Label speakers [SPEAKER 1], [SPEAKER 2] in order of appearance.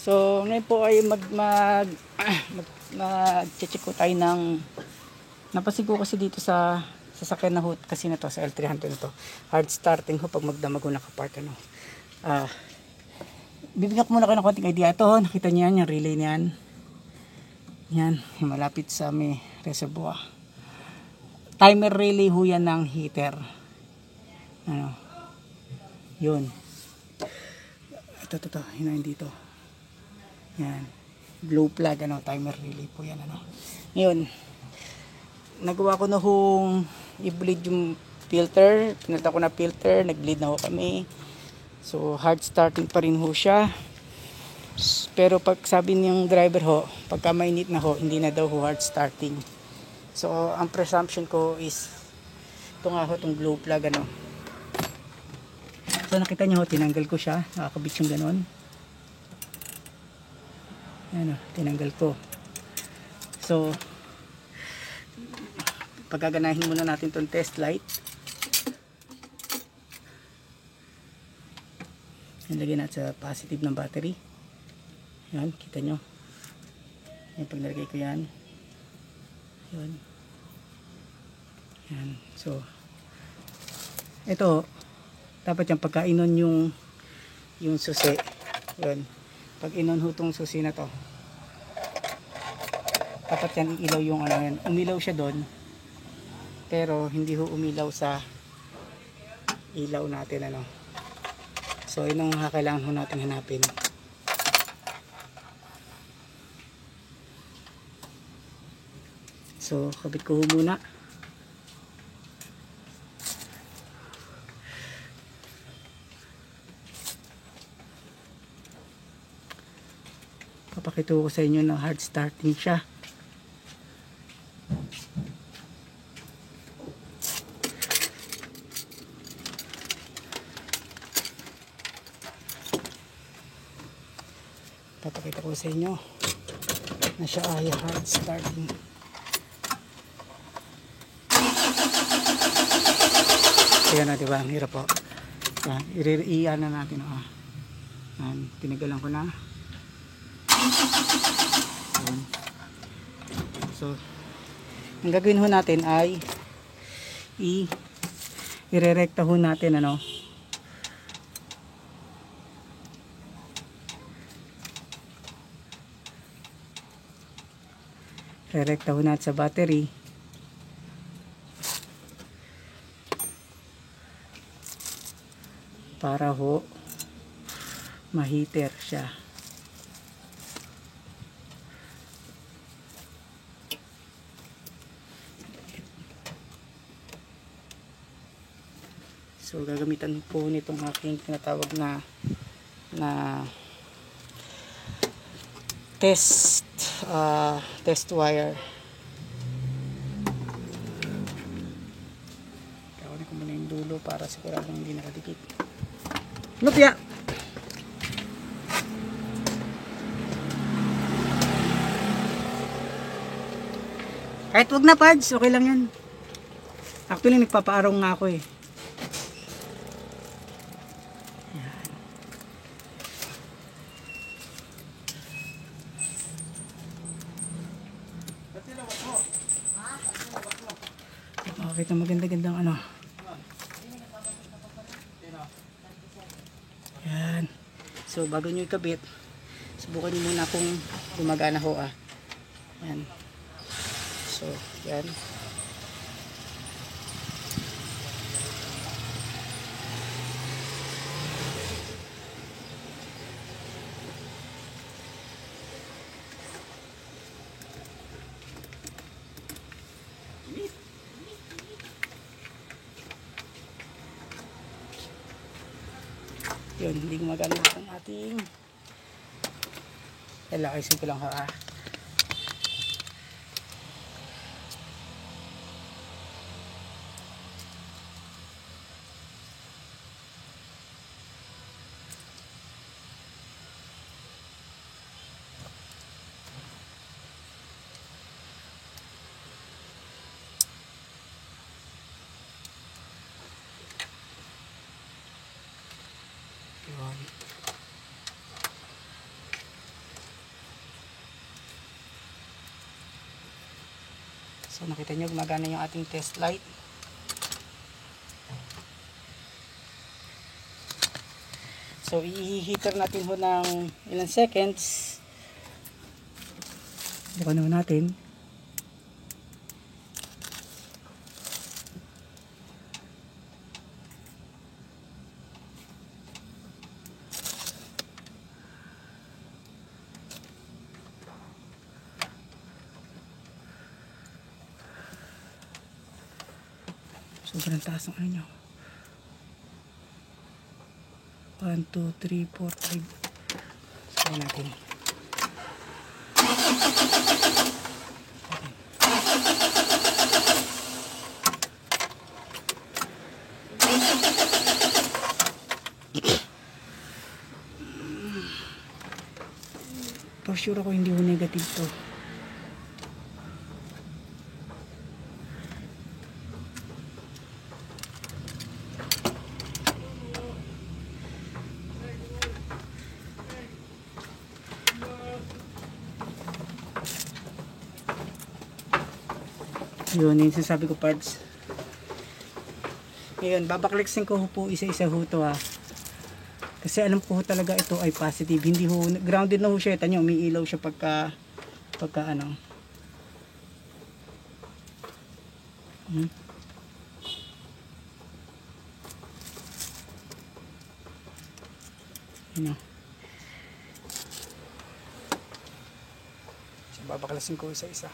[SPEAKER 1] So ngayon po ay mag-check ko tayo ng napansin ko kasi dito sa sasakyan na hood kasi na to, sa L300 na to, hard starting ho pag magdamag ho nakapark ano. Bibigyan ko muna kayo ng konting idea. Ito, nakita niyo yan, yung relay niyan. Yan, yung malapit sa may reservoir. Timer relay ho yan ng heater. Ano, yun. Ito, yun dito. Yan, glow plug, ano, timer relay po yan, ano. Ngayon, nagawa ko na hong i-bleed yung filter. Pinalta ko na filter, nag-bleed na ho kami. So hard starting pa rin ho siya. Pero pag sabi niyang driver ho, pagka mainit na ho, hindi na daw ho hard starting. So ang presumption ko is ito nga ho, itong glow plug, ano. So nakita niyo ho, tinanggal ko siya. Nakakabit yung ganon. Ayan o, tinanggal ko. So pagkaganahin muna natin itong test light. Nilagay natin sa positive ng battery. Yan, kita nyo. Yan, pag nilagay ko yan. Yan. Yan. So, ito, dapat yung pagka inon yung susi. Yan. Pag inon ho itong susi na to, dapat yan ilaw yung ano yan. Umilaw siya doon. Pero hindi ho umilaw sa ilaw natin, ano. So yun ang kailangan ho natin hanapin. So kabit ko ho muna. Papakita ko sa inyo na hard starting siya. Papakita ko sa inyo na siya ay hard starting. Ayan na, diba? Ang hirap po. Yan, i-ano natin. Yan, tinagalan ko na. Yan. So ang gagawin ho natin ay i-re-recta ho natin, ano. Re-recta ho natin sa battery. Para ho ma-heater siya. So gagamitan po nitong aking tinatawag na test wire. Kawalan ko muna yung dulo para siguradong hindi nakadikit. Lupya! Kahit wag na pads, okay lang yan. Actually nagpapaarong nga ako eh. Makakita maganda-gandang ano. Yan. So bago nyo ikabit, subukan nyo muna kung gumagana ho Yan. So yan. Yun, hindi gumagana ang ating lalakasin ko lang Yun. So nakita nyo gumagana yung ating test light. So i-heater natin ho ng ilang seconds. Bukan naman natin. Sobrang taas ng ano nyo. 1, 2, 3, 4, 5. Sakay natin. For sure ako hindi ho negative to. Yun yung sinasabi ko, parts. Ngayon, babakliksin ko po isa-isa ho to ha. Kasi alam ko ho talaga ito ay positive. Hindi ho, grounded na ho siya. Tanyo, umiilaw siya pagka ano. Yun o. So, babakliksin ko isa-isa.